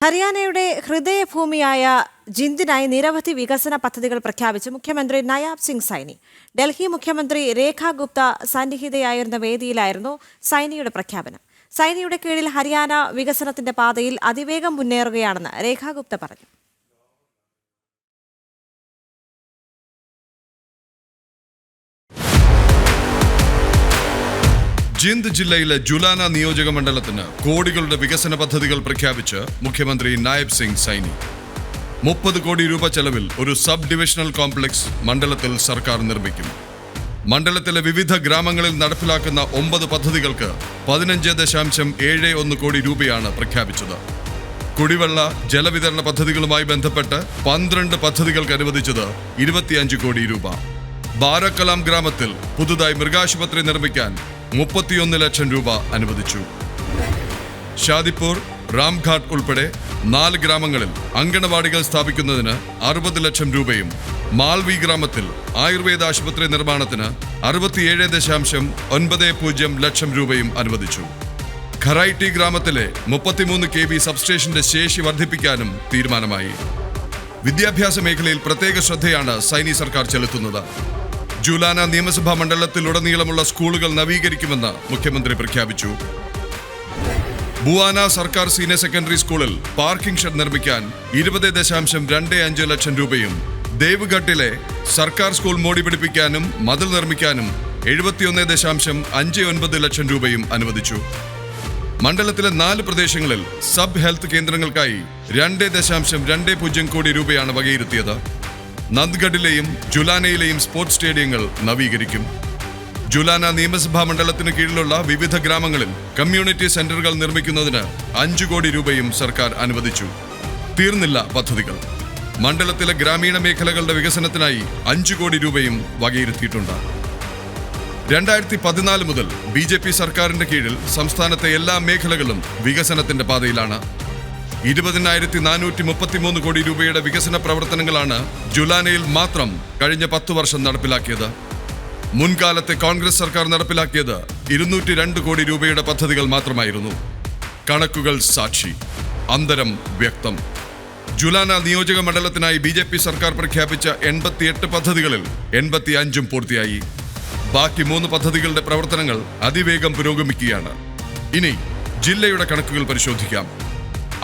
ഹരിയാനയുടെ ഹൃദയഭൂമിയായ ജിന്ദിനായി നിരവധി വികസന പദ്ധതികൾ പ്രഖ്യാപിച്ച് മുഖ്യമന്ത്രി നയാബ് സിംഗ് സൈനി. ഡൽഹി മുഖ്യമന്ത്രി രേഖ ഗുപ്ത സന്നിഹിതയായിരുന്ന വേദിയിലായിരുന്നു സൈനിയുടെ പ്രഖ്യാപനം. സൈനിയുടെ കീഴിൽ ഹരിയാന വികസനത്തിന്റെ പാതയിൽ അതിവേഗം മുന്നേറുകയാണെന്ന് രേഖ ഗുപ്ത പറഞ്ഞു. ജിന്ദ് ജില്ലയിലെ ജുലാന നിയോജക മണ്ഡലത്തിന് കോടികളുടെ വികസന പദ്ധതികൾ പ്രഖ്യാപിച്ച് മുഖ്യമന്ത്രി നയാബ് സിംഗ് സൈനി. 30 കോടി രൂപ ചെലവിൽ ഒരു സബ് ഡിവിഷണൽ കോംപ്ലക്സ് മണ്ഡലത്തിൽ സർക്കാർ നിർമ്മിക്കും. മണ്ഡലത്തിലെ വിവിധ ഗ്രാമങ്ങളിൽ നടപ്പിലാക്കുന്ന 9 പദ്ധതികൾക്ക് 15.71 കോടി രൂപയാണ് പ്രഖ്യാപിച്ചത്. കുടിവെള്ള ജലവിതരണ പദ്ധതികളുമായി ബന്ധപ്പെട്ട് 12 പദ്ധതികൾക്ക് അനുവദിച്ചത് 25 കോടി രൂപ. ബാരക്കലാം ഗ്രാമത്തിൽ പുതുതായി മൃഗാശുപത്രി നിർമ്മിക്കാൻ 31 ലക്ഷം രൂപ അനുവദിച്ചു. ഷാദിപ്പൂർ, രാംഘാട്ട് ഉൾപ്പെടെ 4 ഗ്രാമങ്ങളിൽ അങ്കണവാടികൾ സ്ഥാപിക്കുന്നതിന് 60 ലക്ഷം രൂപയും മാൽവി ഗ്രാമത്തിൽ ആയുർവേദ ആശുപത്രി നിർമ്മാണത്തിന് 67.90 ലക്ഷം രൂപയും അനുവദിച്ചു. ഖറൈറ്റി ഗ്രാമത്തിലെ 33 kV സബ്സ്റ്റേഷന്റെ ശേഷി വർദ്ധിപ്പിക്കാനും തീരുമാനമായി. വിദ്യാഭ്യാസ മേഖലയിൽ പ്രത്യേക ശ്രദ്ധയാണ് സൈനി സർക്കാർ ചെലുത്തുന്നത്. ജുലാന നിയമസഭാ മണ്ഡലത്തിലുടനീളമുള്ള സ്കൂളുകൾ നവീകരിക്കുമെന്ന് മുഖ്യമന്ത്രി പ്രഖ്യാപിച്ചു. ബുവാന സർക്കാർ സീനിയർ സെക്കൻഡറി സ്കൂളിൽ പാർക്കിംഗ് ഷെഡ് നിർമ്മിക്കാൻ 20.25 ലക്ഷം രൂപയും ദേവ്ഘട്ടിലെ സർക്കാർ സ്കൂൾ മോടി പിടിപ്പിക്കാനും മതിൽ നിർമ്മിക്കാനും 71.59 ലക്ഷം രൂപയും അനുവദിച്ചു. മണ്ഡലത്തിലെ 4 പ്രദേശങ്ങളിൽ സബ് ഹെൽത്ത് കേന്ദ്രങ്ങൾക്കായി 2.20 കോടി രൂപയാണ് വകയിരുത്തിയത്. നന്ദ്ഗഡിലെയും ജുലാനയിലെയും സ്പോർട്സ് സ്റ്റേഡിയങ്ങൾ നവീകരിക്കും. ജുലാന നിയമസഭാ മണ്ഡലത്തിന് കീഴിലുള്ള വിവിധ ഗ്രാമങ്ങളിൽ കമ്മ്യൂണിറ്റി സെന്ററുകൾ നിർമ്മിക്കുന്നതിന് 5 കോടി രൂപയും സർക്കാർ അനുവദിച്ചു. തീർന്നില്ല പദ്ധതികൾ. മണ്ഡലത്തിലെ ഗ്രാമീണ മേഖലകളുടെ വികസനത്തിനായി 5 കോടി രൂപയും വകയിരുത്തിയിട്ടുണ്ട്. 2014 മുതൽ BJP സർക്കാരിന്റെ കീഴിൽ സംസ്ഥാനത്തെ എല്ലാ മേഖലകളും വികസനത്തിന്റെ പാതയിലാണ്. 20,433 കോടി രൂപയുടെ വികസന പ്രവർത്തനങ്ങളാണ് ജുലാനയിൽ മാത്രം കഴിഞ്ഞ 10 വർഷം നടപ്പിലാക്കിയത്. മുൻകാലത്തെ കോൺഗ്രസ് സർക്കാർ നടപ്പിലാക്കിയത് 202 കോടി രൂപയുടെ പദ്ധതികൾ മാത്രമായിരുന്നു. കണക്കുകൾ സാക്ഷി, അന്തരം വ്യക്തം. ജുലാന നിയോജക മണ്ഡലത്തിനായി BJP സർക്കാർ പ്രഖ്യാപിച്ച 88 പദ്ധതികളിൽ 85 പൂർത്തിയായി. ബാക്കി 3 പദ്ധതികളുടെ പ്രവർത്തനങ്ങൾ അതിവേഗം പുരോഗമിക്കുകയാണ്. ഇനി ജില്ലയുടെ കണക്കുകൾ പരിശോധിക്കാം.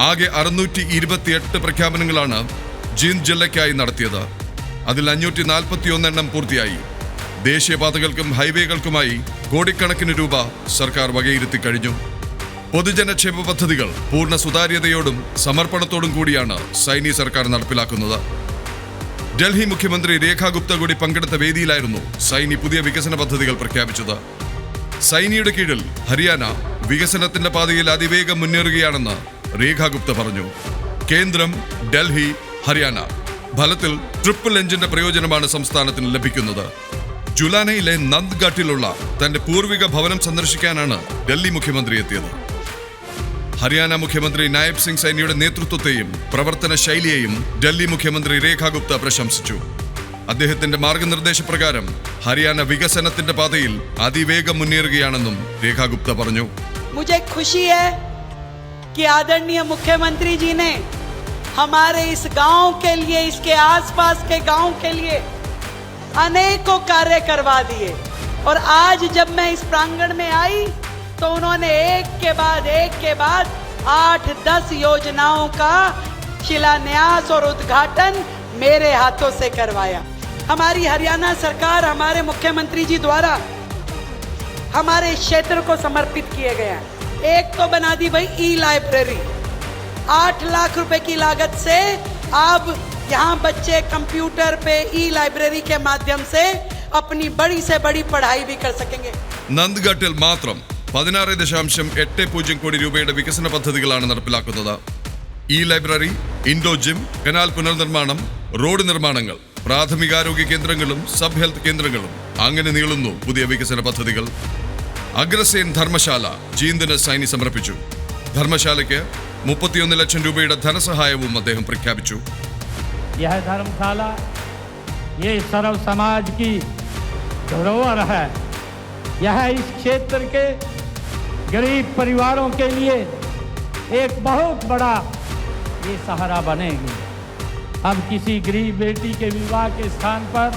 ആകെ 628 പ്രഖ്യാപനങ്ങളാണ് ജിന്ദ് ജില്ലയ്ക്കായി നടത്തിയത്. അതിൽ 541 എണ്ണം പൂർത്തിയായി. ദേശീയപാതകൾക്കും ഹൈവേകൾക്കുമായി കോടിക്കണക്കിന് രൂപ സർക്കാർ വകയിരുത്തി കഴിഞ്ഞു. പൊതുജനക്ഷേമ പദ്ധതികൾ പൂർണ്ണ സുതാര്യതയോടും സമർപ്പണത്തോടും കൂടിയാണ് സൈനി സർക്കാർ നടപ്പിലാക്കുന്നത്. ഡൽഹി മുഖ്യമന്ത്രി രേഖ ഗുപ്ത കൂടി പങ്കെടുത്ത വേദിയിലായിരുന്നു സൈനി പുതിയ വികസന പദ്ധതികൾ പ്രഖ്യാപിച്ചത്. സൈനിയുടെ കീഴിൽ ഹരിയാന വികസനത്തിന്റെ പാതയിൽ അതിവേഗം മുന്നേറുകയാണെന്ന് രേഖ ഗുപ്ത പറഞ്ഞു. കേന്ദ്രം, ഡൽഹി, ഹരിയാന ഫലത്തിൽ ട്രിപ്പിൾ എഞ്ചിന്റെ പ്രയോജനമാണ് സംസ്ഥാനത്തിന് ലഭിക്കുന്നത്. ജുലാനയിലെ നന്ദ്ഘട്ടിലുള്ള തന്റെ പൂർവിക ഭവനം സന്ദർശിക്കാനാണ് ഡൽഹി മുഖ്യമന്ത്രി എത്തിയത്. ഹരിയാന മുഖ്യമന്ത്രി നയാബ് സിംഗ് സൈനിയുടെ നേതൃത്വത്തെയും പ്രവർത്തന ശൈലിയെയും ഡൽഹി മുഖ്യമന്ത്രി രേഖ ഗുപ്ത പ്രശംസിച്ചു. അദ്ദേഹത്തിന്റെ മാർഗനിർദ്ദേശപ്രകാരം ഹരിയാന വികസനത്തിന്റെ പാതയിൽ അതിവേഗം മുന്നേറുകയാണെന്നും രേഖ ഗുപ്ത പറഞ്ഞു. मुझे खुशी है कि आदरणीय मुख्यमंत्री जी ने हमारे इस गांव के लिए, इसके आसपास के गांव के लिए अनेकों कार्य करवा दिए. और आज जब मैं इस प्रांगण में आई तो उन्होंने एक के बाद 8-10 योजनाओं का शिलान्यास और उद्घाटन मेरे हाथों से करवाया. हमारी हरियाणा सरकार, हमारे मुख्यमंत्री जी द्वारा हमारे क्षेत्र को समर्पित किए गए हैं. एक तो बना दी भाई ई-लाइब्रेरी. 8 लाख रुपए की लागत से अब यहाँ बच्चे कंप्यूटर पे ई-लाइब्रेरी के माध्यम से अपनी बड़ी से बड़ी पढ़ाई भी कर सकेंगे. നന്ദ്ഘട്ടിൽ മാത്രം 16.80 കോടി രൂപയുടെ വികസന പദ്ധതികളാണ് നടപ്പിലാക്കുന്നത്. ഈ ലൈബ്രറി, ഇൻഡോർ ജിം, കനാൽ പുനർനിർമ്മാണം, റോഡ് നിർമ്മാണങ്ങൾ, പ്രാഥമികാരോഗ്യ കേന്ദ്രങ്ങളും സബ് ഹെൽത്ത് കേന്ദ്രങ്ങളും, അങ്ങനെ നീളുന്നു പുതിയ വികസന പദ്ധതികൾ. അഗ്രസേൻ ധർമ്മശാല ജീന്ദിന് സൈനി സമർപ്പിച്ചു. ധർമ്മശാലയ്ക്ക് 31 ലക്ഷം രൂപയുടെ ധനസഹായവും അദ്ദേഹം പ്രഖ്യാപിച്ചു. यह धर्मशाला ये सर्व समाज की धरोहर है. यह इस क्षेत्र के गरीब परिवारों के लिए एक बहुत बड़ा ये सहारा बनेगी। अब किसी गरीब बेटी के विवाह के स्थान पर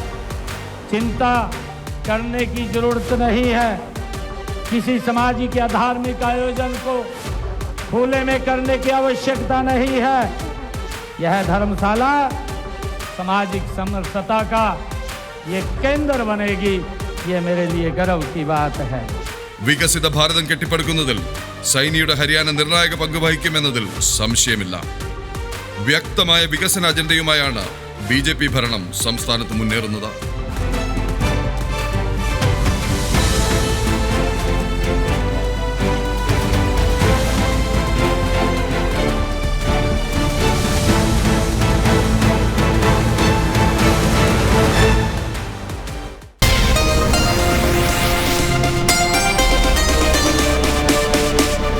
चिंता करने की जरूरत नहीं है। किसी सामाजिक या धार्मिक आयोजन को खुले में करने की आवश्यकता नहीं है। यह धर्मशाला सामाजिक समरसता का ये केंद्र बनेगी। ये मेरे लिए गर्व की बात है। വികസിത ഭാരതം കെട്ടിപ്പടുക്കുന്നതിൽ സൈനിയുടെ ഹരിയാന നിർണായക പങ്ക് വഹിക്കുമെന്നതിൽ സംശയമില്ല. വ്യക്തമായ വികസന അജണ്ടയുമായാണ് BJP ഭരണം സംസ്ഥാനത്ത് മുന്നേറുന്നത്.